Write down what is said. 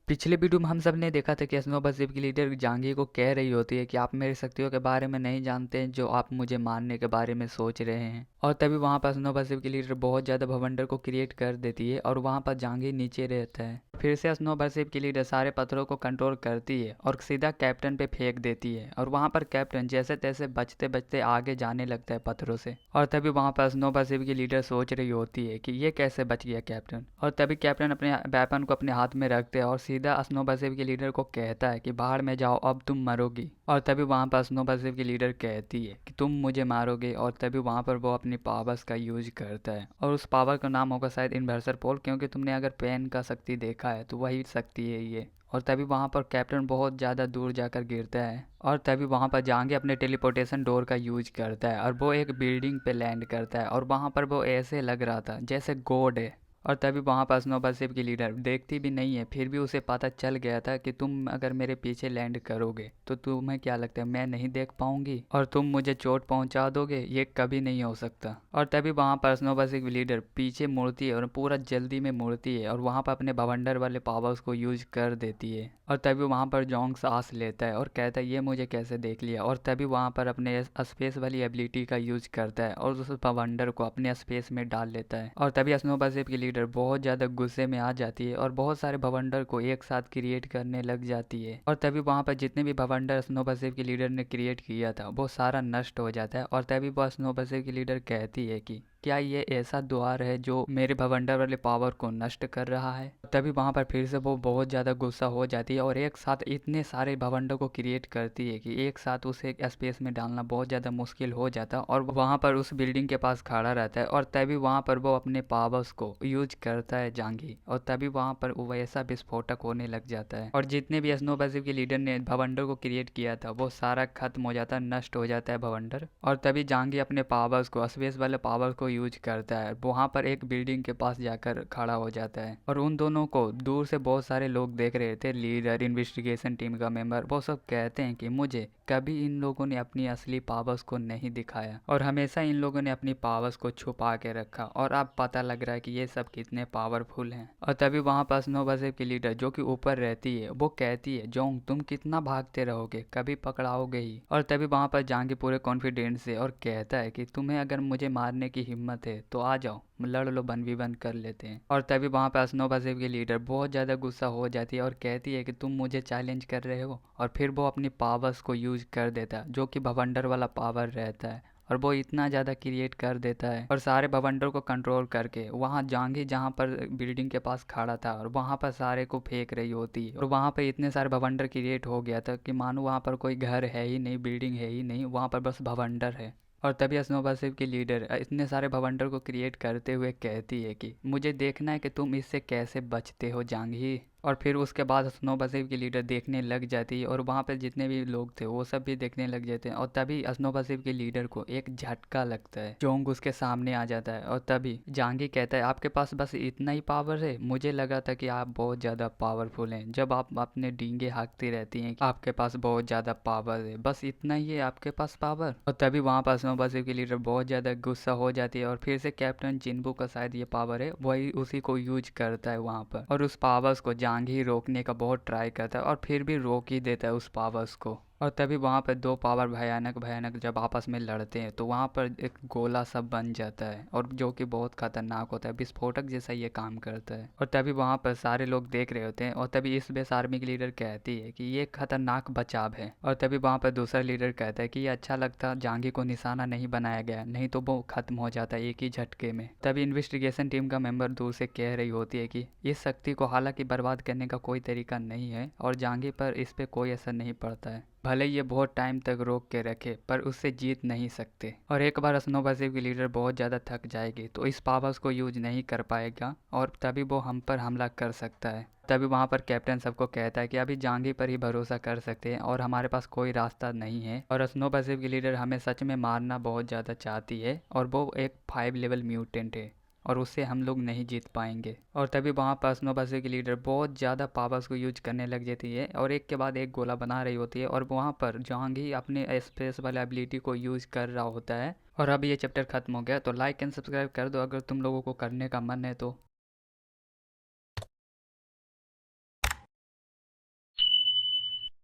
पिछले वीडियो में हम सब ने देखा था कि स्नोबा शिप की लीडर जांगी को कह रही होती है कि आप मेरी शक्तियों के बारे में नहीं जानते जो आप मुझे मारने के बारे में सोच रहे हैं। और तभी वहाँ पर स्नोबा शिप की लीडर बहुत ज़्यादा भवंडर को क्रिएट कर देती है और वहाँ पर जांगी नीचे रहता है। फिर से स्नोबा शिप की लीडर सारे पत्थरों को कंट्रोल करती है और सीधा कैप्टन पे फेंक देती है और वहाँ पर कैप्टन जैसे तैसे बचते बचते आगे जाने लगता है पत्थरों से। और तभी वहाँ पर स्नोबा शिप की लीडर सोच रही होती है कि ये कैसे बच गया कैप्टन। और तभी कैप्टन अपने वेपन को अपने हाथ में रखते हैं और सीधा स्नोबा शिप की लीडर को कहता है कि बाहर में जाओ, अब तुम मरोगी। और तभी वहाँ पर स्नोबा शिप की लीडर कहती है कि तुम मुझे मारोगे। और तभी वहाँ पर वो अपनी पावर्स का यूज करता है और उस पावर का नाम होगा शायद इन्वर्सर पोल, क्योंकि तुमने अगर पेन का शक्ति देखा है तो वही शक्ति है ये। और तभी वहाँ पर कैप्टन बहुत ज़्यादा दूर जाकर गिरता है और तभी वहाँ पर जांगे अपने टेलीपोर्टेशन डोर का यूज करता है और वो एक बिल्डिंग पे लैंड करता है और वहाँ पर वो ऐसे लग रहा था जैसे गॉड है। और तभी वहाँ पर स्नोबा शिप की लीडर देखती भी नहीं है, फिर भी उसे पता चल गया था कि तुम अगर मेरे पीछे लैंड करोगे तो तुम्हें क्या लगता है मैं नहीं देख पाऊंगी और तुम मुझे चोट पहुंचा दोगे, ये कभी नहीं हो सकता। और तभी वहाँ पर स्नोबा शिप की लीडर पीछे मुड़ती है और पूरा जल्दी में मुड़ती है और वहाँ पर अपने भवंडर वाले पावर्स को यूज कर देती है। और तभी वहाँ पर जोंग सांस लेता है और कहता है ये मुझे कैसे देख लिया। और तभी वहाँ पर अपने स्पेस वाली एबिलिटी का यूज करता है और उस भवंडर को अपने स्पेस में डाल लेता है। और तभी स्नोबा शिप की लीडर बहुत ज़्यादा गुस्से में आ जाती है और बहुत सारे भवंडर को एक साथ क्रिएट करने लग जाती है। और तभी वहाँ पर जितने भी भवंडर स्नोबा शिप की लीडर ने क्रिएट किया था वो सारा नष्ट हो जाता है। और तभी वह स्नोबा शिप की लीडर कहती है कि क्या ये ऐसा द्वार है जो मेरे भवंडर वाले पावर को नष्ट कर रहा है। तभी वहाँ पर फिर से वो बहुत ज़्यादा गुस्सा हो जाती है और एक साथ इतने सारे भवंडर को क्रिएट करती है कि एक साथ उसे एक स्पेस में डालना बहुत ज़्यादा मुश्किल हो जाता और वहाँ पर उस बिल्डिंग के पास खड़ा रहता है। और तभी वहाँ पर वो अपने पावर्स को यूज करता है जांगी और तभी वहाँ पर वैसा विस्फोटक होने लग जाता है और जितने भी स्नोबा शिप के लीडर ने भवंडर को क्रिएट किया था वो सारा खत्म हो जाता है, नष्ट हो जाता है भवंडर। और तभी जांगी अपने पावर्स को स्पेस वाले पावर को यूज करता है, वहाँ पर एक बिल्डिंग के पास जाकर खड़ा हो जाता है और उन दोनों को दूर से बहुत सारे लोग देख रहे थे, लीडर, इन्वेस्टिगेशन टीम का मेंबर, वो सब कहते हैं कि मुझे कभी इन लोगों ने अपनी असली पावर्स को नहीं दिखाया और हमेशा इन लोगों ने अपनी पावर्स को छुपा के रखा और अब पता लग रहा है कि ये सब कितने पावरफुल हैं। और तभी वहाँ पर स्नोबा शिप की लीडर जो कि ऊपर रहती है वो कहती है जोंग तुम कितना भागते रहोगे, कभी पकड़ाओगे ही। और तभी वहाँ पर जांगी पूरे कॉन्फिडेंस से और कहता है कि तुम्हें अगर मुझे मारने की हिम्मत है तो आ जाओ, लड़ लो, 1v1 कर लेते हैं। और तभी वहाँ पर स्नोबा शिप की लीडर बहुत ज़्यादा गुस्सा हो जाती है और कहती है कि तुम मुझे चैलेंज कर रहे हो। और फिर वो अपनी पावर्स को यूज कर देता है जो कि भवंडर वाला पावर रहता है और वो इतना ज़्यादा क्रिएट कर देता है और सारे भवंडर को कंट्रोल करके वहाँ जांगी जहाँ पर बिल्डिंग के पास खड़ा था और वहाँ पर सारे को फेंक रही होती है और वहाँ पर इतने सारे भवंडर क्रिएट हो गया था कि मानो वहाँ पर कोई घर है ही नहीं, बिल्डिंग है ही नहीं, वहाँ पर बस भवंडर है। और तभी स्नोबा शिप की लीडर इतने सारे भवंडर को क्रिएट करते हुए कहती है कि मुझे देखना है कि तुम इससे कैसे बचते हो जांगी। और फिर उसके बाद स्नोबा शिप की लीडर देखने लग जाती है और वहाँ पे जितने भी लोग थे वो सब भी देखने लग जाते हैं। और तभी स्नोबा शिप की लीडर को एक झटका लगता है, जोंग उसके सामने आ जाता है और तभी जांगी कहता है आपके पास बस इतना ही पावर है, मुझे लगा था कि आप बहुत ज़्यादा पावरफुल हैं, जब आप अपने डींगे हाँकती रहती हैं आपके पास बहुत ज़्यादा पावर है, बस इतना ही है आपके पास पावर। और तभी वहाँ पर स्नोबा शिप की लीडर बहुत ज़्यादा गुस्सा हो जाती है और फिर से कैप्टन जिन्बू का शायद ये पावर है वही उसी को यूज करता है वहाँ पर और उस पावर्स को जांगी रोकने का बहुत ट्राई करता है और फिर भी रोक ही देता है उस पावर्स को। और तभी वहाँ पर दो पावर भयानक भयानक जब आपस में लड़ते हैं तो वहाँ पर एक गोला सब बन जाता है और जो कि बहुत खतरनाक होता है, विस्फोटक जैसा ये काम करता है। और तभी वहाँ पर सारे लोग देख रहे होते हैं और तभी इस बेस आर्मी की लीडर कहती है कि ये खतरनाक बचाव है। और तभी वहाँ पर दूसरा लीडर कहता है कि ये अच्छा लगता जांगी को निशाना नहीं बनाया गया, नहीं तो वो खत्म हो जाता एक ही झटके में। तभी इन्वेस्टिगेशन टीम का मेंबर दूर से कह रही होती है कि इस शक्ति को हालांकि बर्बाद करने का कोई तरीका नहीं है और जांगी पर इस पे कोई असर नहीं पड़ता है, भले ये बहुत टाइम तक रोक के रखे पर उससे जीत नहीं सकते। और एक बार स्नोबा शिप की लीडर बहुत ज़्यादा थक जाएगी तो इस पावर्स को यूज नहीं कर पाएगा और तभी वो हम पर हमला कर सकता है। तभी वहाँ पर कैप्टन सबको कहता है कि अभी जांगी पर ही भरोसा कर सकते हैं और हमारे पास कोई रास्ता नहीं है और स्नोबा शिप की लीडर हमें सच में मारना बहुत ज़्यादा चाहती है और वो एक 5 लेवल म्यूटेंट है और उससे हम लोग नहीं जीत पाएंगे। और तभी वहाँ पर स्नोबा शिप की लीडर बहुत ज़्यादा पावर्स को यूज करने लग जाती है और एक के बाद एक गोला बना रही होती है और वहाँ पर जांगी अपने स्पेस वाले एबिलिटी को यूज कर रहा होता है। और अब ये चैप्टर खत्म हो गया तो लाइक एंड सब्सक्राइब कर दो अगर तुम लोगों को करने का मन है तो।